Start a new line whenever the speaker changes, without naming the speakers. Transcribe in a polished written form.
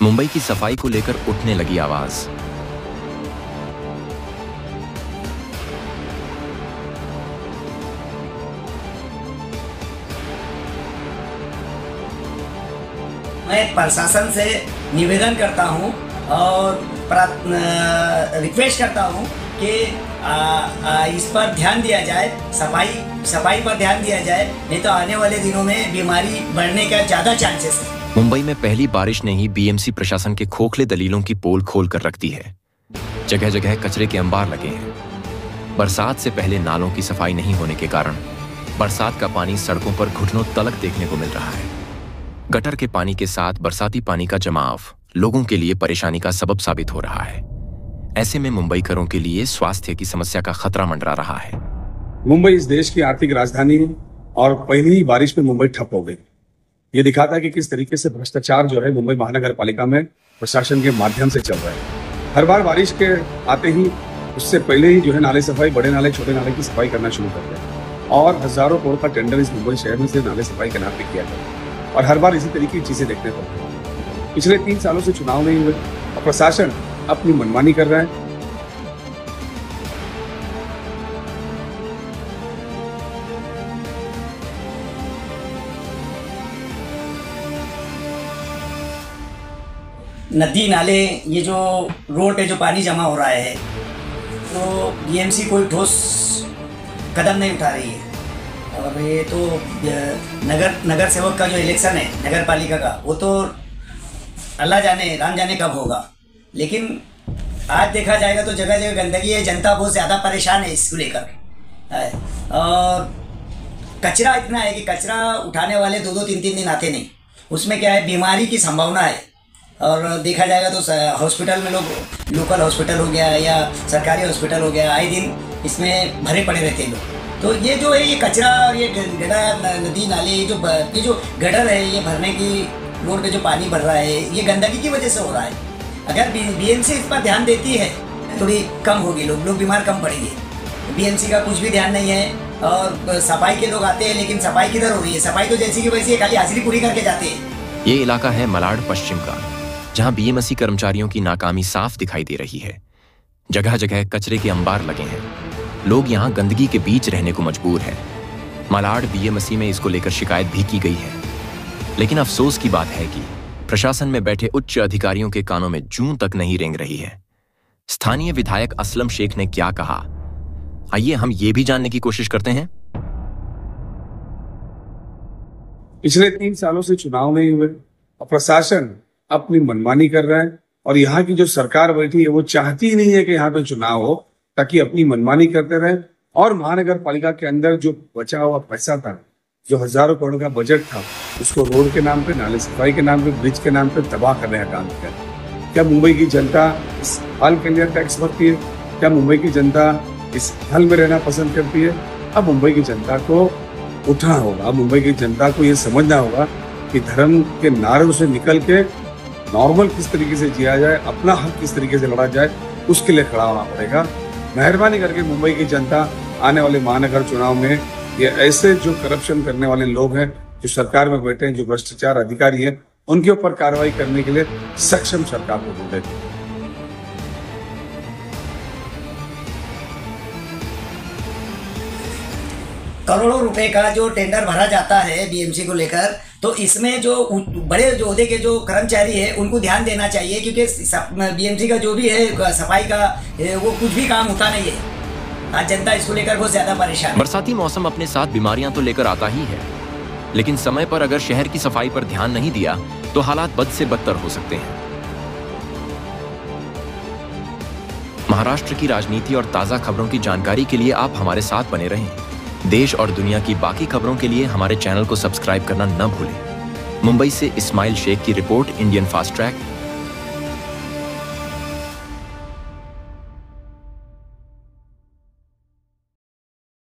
मुंबई की सफाई को लेकर उठने लगी आवाज।
मैं प्रशासन से निवेदन करता हूं और रिक्वेस्ट करता हूं कि इस पर ध्यान दिया जाए, सफाई पर ध्यान दिया जाए, नहीं तो आने वाले दिनों में बीमारी बढ़ने का ज़्यादा चांसेस है।
मुंबई में पहली बारिश ने ही बीएमसी प्रशासन के खोखले दलीलों की पोल खोल कर रख दी है। जगह जगह कचरे के अंबार लगे हैं। बरसात से पहले नालों की सफाई नहीं होने के कारण बरसात का पानी सड़कों पर घुटनों तलक देखने को मिल रहा है। गटर के पानी के साथ बरसाती पानी का जमाव लोगों के लिए परेशानी का सबब साबित हो रहा है। ऐसे में मुंबईकरों के लिए स्वास्थ्य की समस्या का खतरा मंडरा रहा है।
मुंबई इस देश की आर्थिक राजधानी है और पहली ही बारिश में मुंबई ठप हो गई। ये दिखाता है कि किस तरीके से भ्रष्टाचार जो है मुंबई महानगर पालिका में प्रशासन के माध्यम से चल रहा है। हर बार बारिश के आते ही उससे पहले ही जो है नाले सफाई, बड़े नाले छोटे नाले की सफाई करना शुरू करते हैं और हजारों करोड़ का टेंडर इस मुंबई शहर में से नाले सफाई के नाम पे किया गया और हर बार इसी तरीके की चीजें देखने को मिलती हैं। पिछले 3 सालों से चुनाव नहीं हुए और प्रशासन अपनी मनमानी कर रहा है।
नदी नाले, ये जो रोड पे जो पानी जमा हो रहा है, तो बीएमसी कोई ठोस कदम नहीं उठा रही है। और ये तो नगर सेवक का जो इलेक्शन है नगर पालिका का, वो तो अल्लाह जाने राम जाने कब होगा। लेकिन आज देखा जाएगा तो जगह जगह गंदगी है, जनता बहुत ज़्यादा परेशान है इसको लेकर। और कचरा इतना है कि कचरा उठाने वाले 2-2, 3-3 दिन आते नहीं। उसमें क्या है, बीमारी की संभावना है। और देखा जाएगा तो हॉस्पिटल में लोग, लोकल हॉस्पिटल हो गया या सरकारी हॉस्पिटल हो गया, आए दिन इसमें भरे पड़े रहते हैं लोग। तो ये जो है, ये कचरा और ये गटर, नदी नाले, ये जो गटर है, ये भरने की रोड पे जो पानी भर रहा है, ये गंदगी की वजह से हो रहा है। अगर बीएमसी इस पर ध्यान देती है थोड़ी कम होगी, लोग बीमार कम पड़ेंगे। बीएमसी का कुछ भी ध्यान नहीं है। और सफाई के लोग आते हैं, लेकिन सफाई किधर हो रही है? सफाई तो जैसी की वैसी खाली हाजिरी पूरी करके जाते हैं।
ये इलाका है मलाड पश्चिम का, जहां बीएमसी कर्मचारियों की नाकामी साफ दिखाई दे रही है। जगह जगह कचरे के अंबार लगे हैं। लोग यहां गंदगी के बीच रहने को मजबूर हैं। मलाड बीएमसी में इसको लेकर शिकायत भी की गई है, लेकिन अफसोस की बात है कि प्रशासन में बैठे उच्च अधिकारियों के कानों में जूं तक नहीं रेंग रही है। स्थानीय विधायक असलम शेख ने क्या कहा, आइए हम ये भी जानने की कोशिश करते हैं।
पिछले 3 सालों से चुनाव नहीं हुए और प्रशासन अपनी मनमानी कर रहा है और यहाँ की जो सरकार बैठी है वो चाहती ही नहीं है कि यहाँ पे चुनाव हो, ताकि अपनी मनमानी करते रहे। और महानगर पालिका के अंदर जो बचा हुआ पैसा था, जो हजारों करोड़ का बजट था, उसको रोड के नाम पे, नाले सफाई के नाम पे, ब्रिज के नाम पे तबाह करने का काम किया। क्या मुंबई की जनता इस हाल के लिए टैक्स भरती है? क्या मुंबई की जनता इस हाल में रहना पसंद करती है? अब मुंबई की जनता को उठना होगा। मुंबई की जनता को ये समझना होगा कि धर्म के नारों से निकल के नॉर्मल किस तरीके से जिया जाए, अपना हक किस तरीके से लड़ा जाए, उसके लिए खड़ा होना पड़ेगा। मेहरबानी करके मुंबई की जनता आने वाले महानगर चुनाव में ये ऐसे जो करप्शन करने वाले लोग हैं, जो सरकार में बैठे हैं, जो भ्रष्टाचार अधिकारी हैं, उनके ऊपर कार्रवाई करने के लिए सक्षम सरकार को ढूंढे।
करोड़ों रुपए का जो टेंडर भरा जाता है बीएमसी को लेकर, तो इसमें जो बड़े जो ओहदे के जो कर्मचारी है उनको ध्यान देना चाहिए, क्योंकि बीएमसी का जो भी है सफाई का, वो कुछ भी काम होता नहीं है। आज जनता इसको लेकर बहुत ज्यादा परेशान है।
बरसाती मौसम अपने साथ बीमारियां तो लेकर आता ही है, लेकिन समय पर अगर शहर की सफाई पर ध्यान नहीं दिया तो हालात बद से बदतर हो सकते हैं। महाराष्ट्र की राजनीति और ताजा खबरों की जानकारी के लिए आप हमारे साथ बने रहें। देश और दुनिया की बाकी खबरों के लिए हमारे चैनल को सब्सक्राइब करना न भूलें। मुंबई से इस्माइल शेख की रिपोर्ट, इंडियन फास्ट ट्रैक।